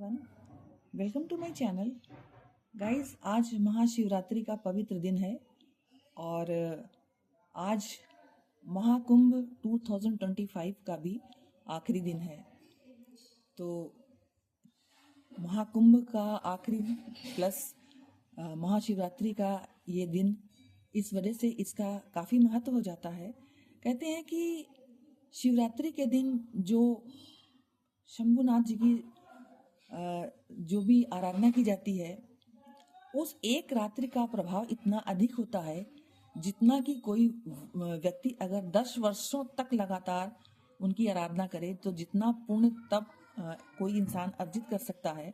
Everyone, welcome to my channel. Guys, आज महाशिवरात्रि का पवित्र दिन है और आज महाकुंभ 2025 का भी आखिरी दिन है। तो महाकुंभ का आखिरी प्लस महाशिवरात्रि का ये दिन, इस वजह से इसका काफ़ी महत्व हो जाता है। कहते हैं कि शिवरात्रि के दिन जो शंभुनाथ जी की जो भी आराधना की जाती है, उस एक रात्रि का प्रभाव इतना अधिक होता है जितना कि कोई व्यक्ति अगर 10 वर्षों तक लगातार उनकी आराधना करे तो जितना पुण्य तब कोई इंसान अर्जित कर सकता है,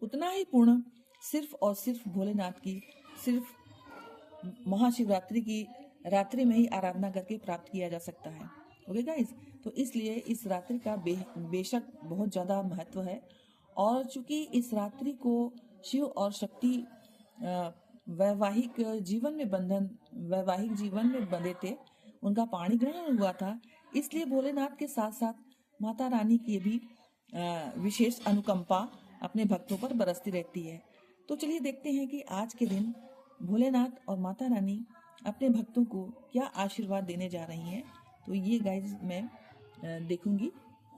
उतना ही पुण्य सिर्फ और सिर्फ भोलेनाथ की सिर्फ महाशिवरात्रि की रात्रि में ही आराधना करके प्राप्त किया जा सकता है। ओके गाइस, तो इसलिए इस रात्रि का बेशक बहुत ज़्यादा महत्व है। और चूंकि इस रात्रि को शिव और शक्ति वैवाहिक जीवन में बंधे थे, उनका पाणी ग्रहण हुआ था, इसलिए भोलेनाथ के साथ साथ माता रानी की भी विशेष अनुकंपा अपने भक्तों पर बरसती रहती है। तो चलिए देखते हैं कि आज के दिन भोलेनाथ और माता रानी अपने भक्तों को क्या आशीर्वाद देने जा रही हैं। तो ये गाइस मैं देखूंगी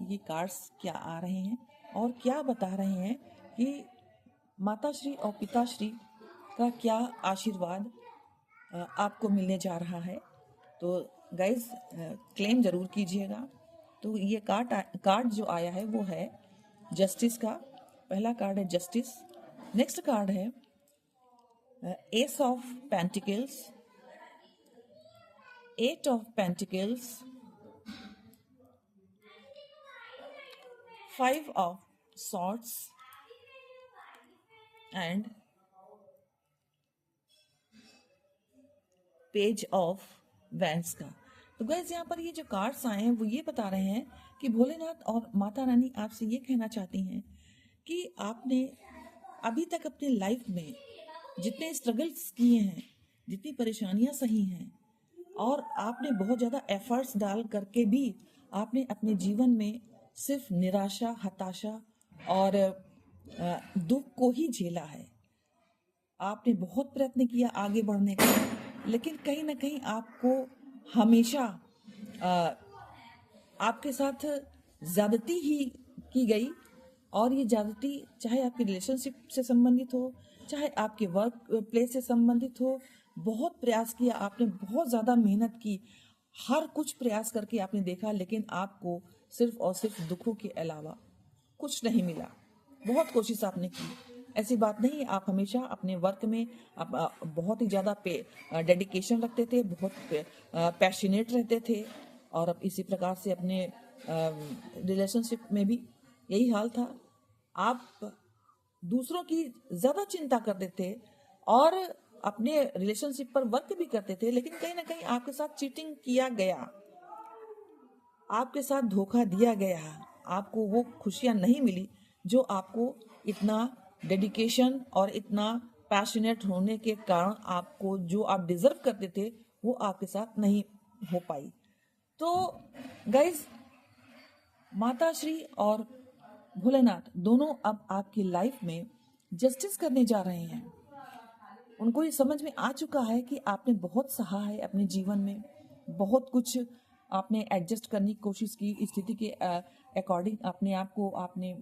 ये कार्ड्स क्या आ रहे हैं और क्या बता रहे हैं कि माताश्री और पिताश्री का क्या आशीर्वाद आपको मिलने जा रहा है। तो गाइस क्लेम जरूर कीजिएगा। तो ये कार्ड जो आया है वो है जस्टिस का। पहला कार्ड है जस्टिस। नेक्स्ट कार्ड है S of pentacles, 8 of pentacles, 5 of swords and page of wands का। तो गाइस यहाँ पर ये जो कार्ड्स आए हैं वो ये बता रहे हैं कि भोलेनाथ और माता रानी आपसे ये कहना चाहती हैं कि आपने अभी तक अपने लाइफ में जितने स्ट्रगल्स किए हैं, जितनी परेशानियां सही हैं, और आपने बहुत ज़्यादा एफर्ट्स डाल करके भी आपने अपने जीवन में सिर्फ निराशा, हताशा और दुख को ही झेला है। आपने बहुत प्रयत्न किया आगे बढ़ने का, लेकिन कहीं ना कहीं आपको हमेशा आपके साथ ज्यादती ही की गई। और ये ज्यादती चाहे आपके रिलेशनशिप से संबंधित हो, चाहे आपके वर्क प्लेस से संबंधित हो, बहुत प्रयास किया आपने, बहुत ज़्यादा मेहनत की, हर कुछ प्रयास करके आपने देखा, लेकिन आपको सिर्फ और सिर्फ दुखों के अलावा कुछ नहीं मिला। बहुत कोशिश आपने की, ऐसी बात नहीं, आप हमेशा अपने वर्क में आप बहुत ही ज़्यादा डेडिकेशन रखते थे, बहुत पैशनेट रहते थे, और अब इसी प्रकार से अपने रिलेशनशिप में भी यही हाल था। आप दूसरों की ज़्यादा चिंता करते थे और अपने रिलेशनशिप पर वर्क भी करते थे, लेकिन कहीं ना कहीं आपके साथ चीटिंग किया गया, आपके साथ धोखा दिया गया, आपको वो खुशियां नहीं मिली जो आपको इतना डेडिकेशन और इतना पैशनेट होने के कारण आपको जो आप डिजर्व करते थे वो आपके साथ नहीं हो पाई। तो गाइज, माता श्री और भोलेनाथ दोनों अब आपकी लाइफ में जस्टिस करने जा रहे हैं। उनको ये समझ में आ चुका है कि आपने बहुत सहा है अपने जीवन में, बहुत कुछ आपने एडजस्ट करने की कोशिश की, स्थिति के अकॉर्डिंग अपने आप को आपने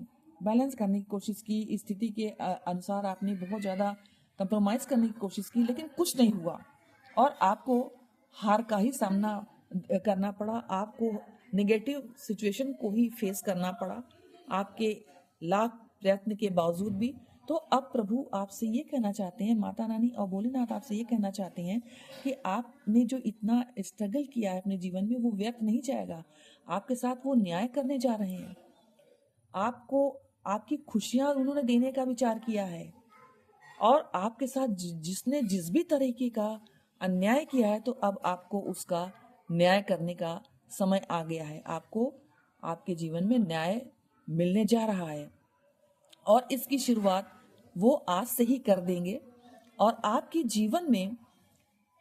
बैलेंस करने की कोशिश की, स्थिति के अनुसार आपने बहुत ज़्यादा कंप्रोमाइज़ करने की कोशिश की, लेकिन कुछ नहीं हुआ और आपको हार का ही सामना करना पड़ा, आपको नेगेटिव सिचुएशन को ही फेस करना पड़ा आपके लाख प्रयत्न के बावजूद भी। तो अब प्रभु आपसे ये कहना चाहते हैं, माता रानी और भोलेनाथ आपसे ये कहना चाहते हैं कि आपने जो इतना स्ट्रगल किया है अपने जीवन में वो व्यर्थ नहीं जाएगा। आपके साथ वो न्याय करने जा रहे हैं, आपको आपकी खुशियां उन्होंने देने का विचार किया है, और आपके साथ जिसने जिस भी तरीके का अन्याय किया है, तो अब आपको उसका न्याय करने का समय आ गया है। आपको आपके जीवन में न्याय मिलने जा रहा है और इसकी शुरुआत वो आज से ही कर देंगे, और आपके जीवन में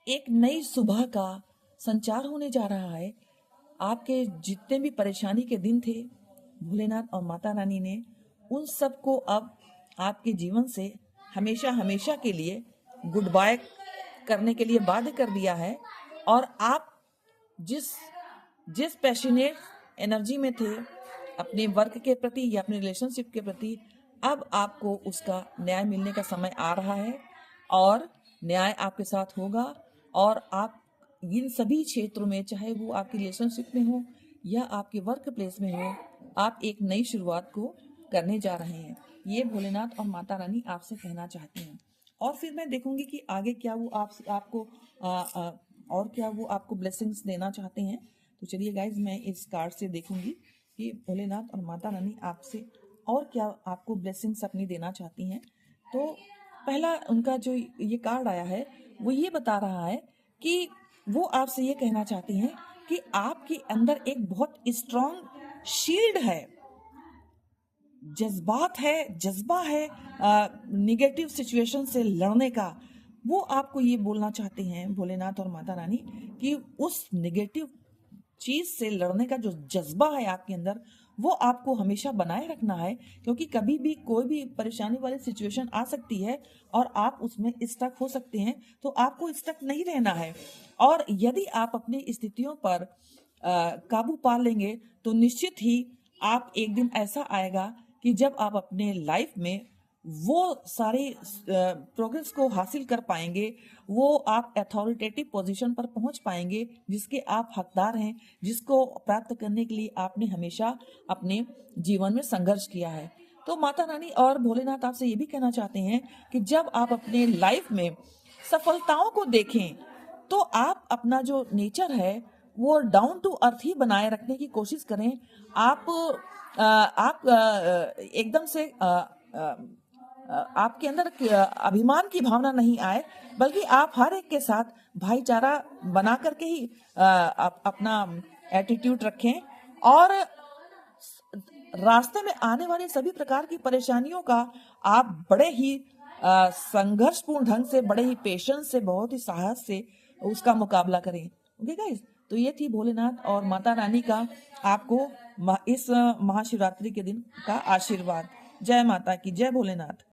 एक नई सुबह का संचार होने जा रहा है। आपके जितने भी परेशानी के दिन थे, भोलेनाथ और माता रानी ने उन सब को अब आपके जीवन से हमेशा हमेशा के लिए गुड बाय करने के लिए बाध्य कर दिया है। और आप जिस जिस पैशनेट एनर्जी में थे अपने वर्क के प्रति या अपने रिलेशनशिप के प्रति, अब आपको उसका न्याय मिलने का समय आ रहा है और न्याय आपके साथ होगा। और आप इन सभी क्षेत्रों में, चाहे वो आपकी रिलेशनशिप में हो या आपके वर्क प्लेस में हो, आप एक नई शुरुआत को करने जा रहे हैं। ये भोलेनाथ और माता रानी आपसे कहना चाहते हैं। और फिर मैं देखूंगी कि आगे क्या वो आपको और क्या वो आपको ब्लेसिंग्स देना चाहते हैं। तो चलिए गाइज, मैं इस कार्ड से देखूंगी कि भोलेनाथ और माता रानी आपसे और क्या आपको ब्लेसिंग्स अपनी देना चाहती हैं। तो पहला उनका जो ये कार्ड आया है वो ये बता रहा है कि वो आपसे ये कहना चाहती हैं कि आपके अंदर एक बहुत स्ट्रॉन्ग शील्ड है, जज्बात है, जज्बा है निगेटिव सिचुएशन से लड़ने का। वो आपको ये बोलना चाहते हैं भोलेनाथ और माता रानी कि उस निगेटिव चीज से लड़ने का जो जज्बा है आपके अंदर, वो आपको हमेशा बनाए रखना है, क्योंकि कभी भी कोई भी परेशानी वाली सिचुएशन आ सकती है और आप उसमें स्टक हो सकते हैं। तो आपको स्टक नहीं रहना है। और यदि आप अपनी स्थितियों पर काबू पा लेंगे तो निश्चित ही आप एक दिन ऐसा आएगा कि जब आप अपने लाइफ में वो सारी प्रोग्रेस को हासिल कर पाएंगे, वो आप अथॉरिटेटिव पोजीशन पर पहुंच पाएंगे जिसके आप हकदार हैं, जिसको प्राप्त करने के लिए आपने हमेशा अपने जीवन में संघर्ष किया है। तो माता रानी और भोलेनाथ आपसे ये भी कहना चाहते हैं कि जब आप अपने लाइफ में सफलताओं को देखें तो आप अपना जो नेचर है वो डाउन टू अर्थ ही बनाए रखने की कोशिश करें। आप एकदम से आपके अंदर अभिमान की भावना नहीं आए, बल्कि आप हर एक के साथ भाईचारा बना करके ही अपना एटीट्यूड रखें। और रास्ते में आने वाली सभी प्रकार की परेशानियों का आप बड़े ही संघर्षपूर्ण ढंग से, बड़े ही पेशेंस से, बहुत ही साहस से उसका मुकाबला करें। ओके गाइस, तो ये थी भोलेनाथ और माता रानी का आपको इस महाशिवरात्रि के दिन का आशीर्वाद। जय माता की, जय भोलेनाथ।